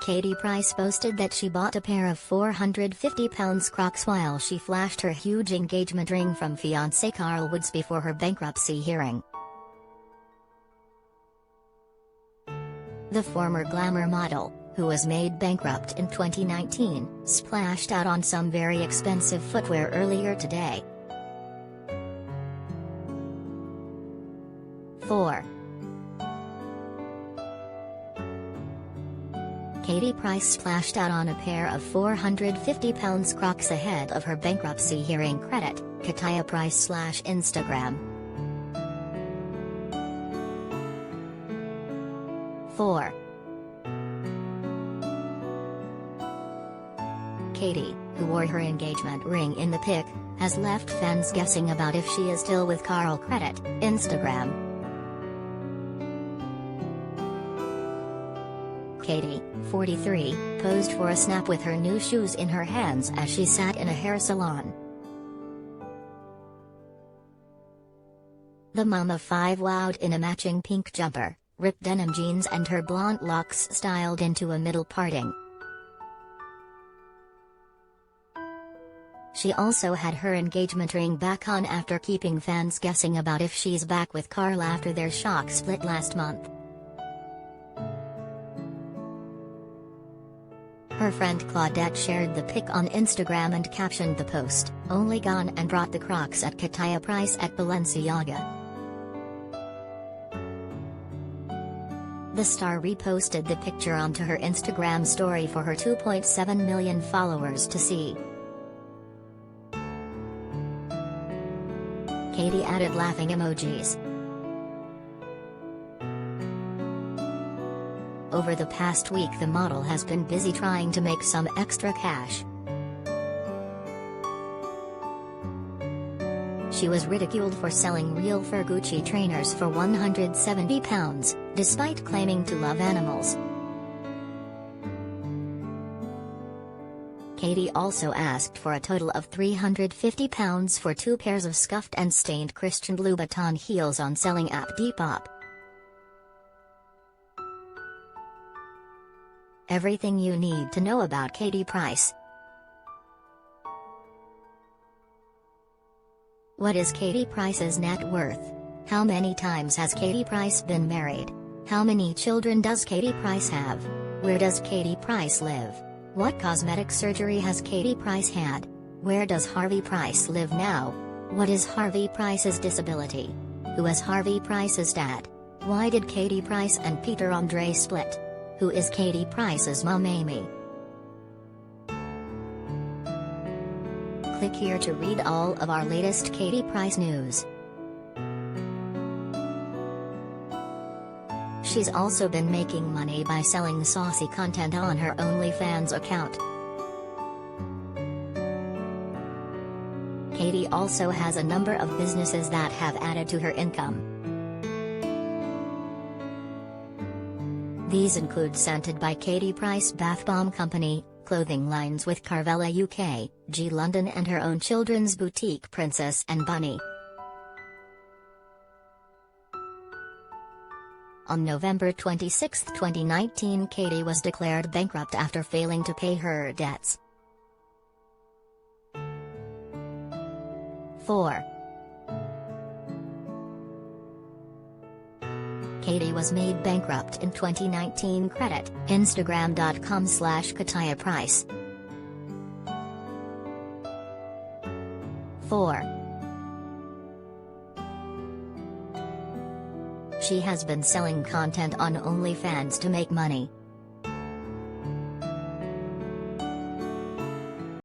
Katie Price boasted that she bought a pair of £450 Crocs while she flashed her huge engagement ring from fiance Carl Woods before her bankruptcy hearing. The former glamour model, who was made bankrupt in 2019, splashed out on some very expensive footwear earlier today. 4. Katie Price splashed out on a pair of £450 Crocs ahead of her bankruptcy hearing. Credit, Kataya Price /Instagram. 4. Katie, who wore her engagement ring in the pic, has left fans guessing about if she is still with CarlCred. Instagram. Katie, 43, posed for a snap with her new shoes in her hands as she sat in a hair salon. The mom of 5 wowed in a matching pink jumper, ripped denim jeans and her blonde locks styled into a middle parting. She also had her engagement ring back on after keeping fans guessing about if she's back with Carl after their shock split last month. Her friend Claudette shared the pic on Instagram and captioned the post, "Only gone and brought the Crocs at Kataya Price at Balenciaga." The star reposted the picture onto her Instagram story for her 2.7 million followers to see. Katie added laughing emojis. Over the past week, the model has been busy trying to make some extra cash. She was ridiculed for selling real fur Gucci trainers for £170, despite claiming to love animals. Katie also asked for a total of £350 for 2 pairs of scuffed and stained Christian Louboutin heels on selling app Depop. Everything you need to know about Katie Price. What is Katie Price's net worth? How many times has Katie Price been married? How many children does Katie Price have? Where does Katie Price live? What cosmetic surgery has Katie Price had? Where does Harvey Price live now? What is Harvey Price's disability? Who is Harvey Price's dad? Why did Katie Price and Peter Andre split? Who is Katie Price's mom Amy? Click here to read all of our latest Katie Price news. She's also been making money by selling saucy content on her OnlyFans account. Katie also has a number of businesses that have added to her income. These include Scented by Katie Price Bath Bomb Company, clothing lines with Carvela UK, G London and her own children's boutique Princess and Bunny. On November 26, 2019, Katie was declared bankrupt after failing to pay her debts. 4. Katie was made bankrupt in 2019. Credit, Instagram.com/Kataya Price. 4. She has been selling content on OnlyFans to make money.